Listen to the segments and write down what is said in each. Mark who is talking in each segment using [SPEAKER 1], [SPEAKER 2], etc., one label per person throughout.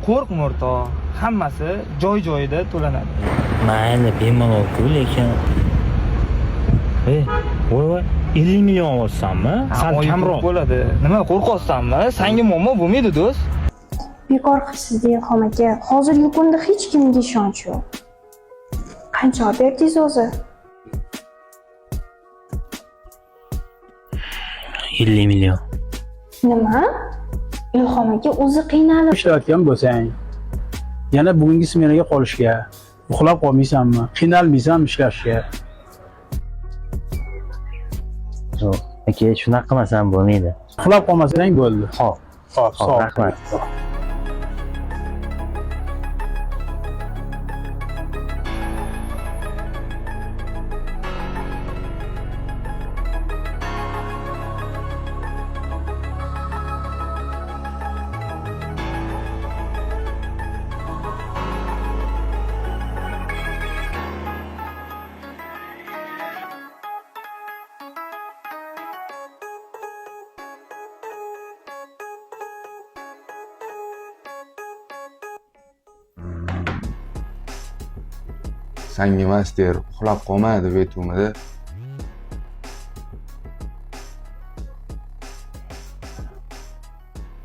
[SPEAKER 1] qo'rqma o'rtoq. Hammasi joy-joyida to'lanadi.
[SPEAKER 2] Mayli, bemalol-ku, lekin voy 50 million olsanmi? Sal kamroq
[SPEAKER 1] bo'ladi. Nima qo'rqosanmi? Senga muammo bo'lmaydi, do'st.
[SPEAKER 3] Bekor qilsiz Ilhom aka. Hozirgi kunda hech kimga ishonch yo'q. Qancha olib berdingiz o'zi?
[SPEAKER 2] 50 million.
[SPEAKER 3] Nima? Ilhom aka o'zi qiynalib
[SPEAKER 4] ishlayotgan bo'lsang, yana bugungi smenaga qolishga, uxlab qolmaysanmi? Qiynalmaysanmi ishlashga?
[SPEAKER 2] Yo'q, aka, shunaqa qilmasam bo'lmaydi.
[SPEAKER 4] Uxlab qolmasang bo'ldi.
[SPEAKER 2] Xo'p,
[SPEAKER 4] Xo'p,
[SPEAKER 2] rahmat.
[SPEAKER 5] Sanga emas der, uxlab qolma deb aytuvmidi?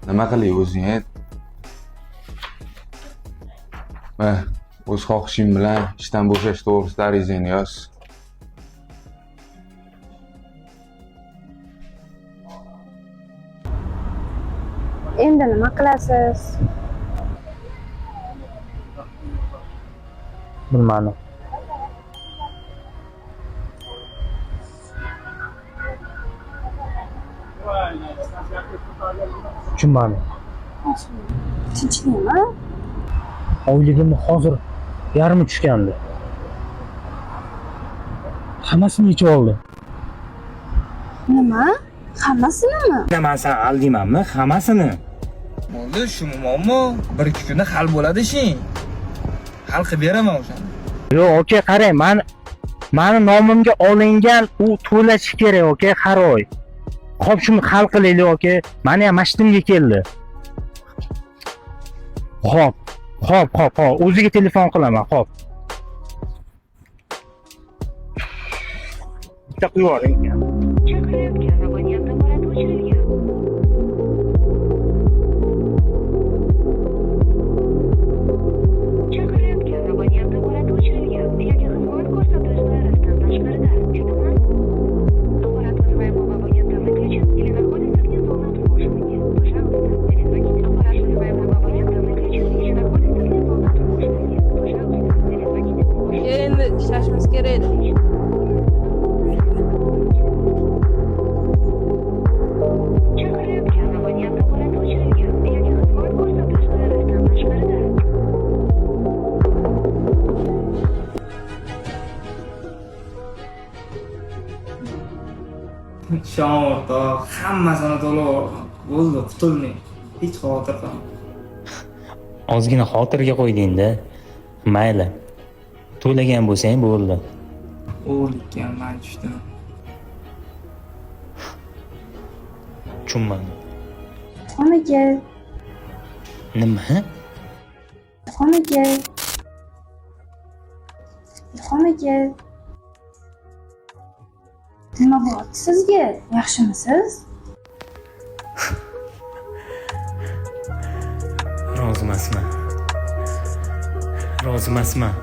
[SPEAKER 5] Nima qilay o'zing ayt. O'z xohishing bilan ishdan bo'shash to'g'risida arizangni yoz.
[SPEAKER 3] endi nima qilasiz?
[SPEAKER 2] Bilmadim. Tushunmadim.
[SPEAKER 3] Tinchlikmi?
[SPEAKER 2] Oyligimni hozir yarmi tushgandi. Hammasini yechib oldi.
[SPEAKER 3] Nima? Hammasinimi?
[SPEAKER 2] Men san aldiymanmi? Hammasini.
[SPEAKER 1] Bo'ldi, shu muammo 1-2 kunda hal bo'ladi ishing. Hal qilib beraman o'shani.
[SPEAKER 2] Yo'q, aka, qarang, mani nomimga olingan u to'lashi kerak, aka, har oy. Xo'p, shuni hal qilaylik, aka. Meni ham mashtumga keldi. Xo'p. O'ziga telefon qilaman, xo'p. Bitta qo'yib yuboring.
[SPEAKER 6] Chaqirayotgan abonent naborati o'chirilgan. Chaqirayotgan abonent naborati o'chirilgan. Yoki xizmat ko'rsatuvchilaridan tashqarida. Tushundingmi? Аппарат вызываемого абонента выключен или находится вне зоны отслушивания. Пожалуйста, перезвоните. Аппарат вызываемого абонента выключен или находится вне зоны отслушивания. Пожалуйста, перезвоните позже.
[SPEAKER 7] Endi ishlashimiz kerak edi.
[SPEAKER 6] Chaqirayotgan abonent naborati o'chirilgan. Yoki xizmat ko'rsatuvchilaridan tashqarida.
[SPEAKER 1] Ishon o'rtoq, hammasini to'lab bo'ldi, qutulmang. Hech xavotir qilmang.
[SPEAKER 2] Ozgina xotirga qo'yding-da. Mayli. To'lagan bo'lsang bo'ldi.
[SPEAKER 1] O'g'irlikka man tushdim.
[SPEAKER 2] Tushunmadim.
[SPEAKER 3] Ilhom aka,
[SPEAKER 2] Nima?
[SPEAKER 3] Ilhom aka. Ilhom aka. Nima bo'ldi sizga? Yaxshimisiz?
[SPEAKER 2] Rozi emasman.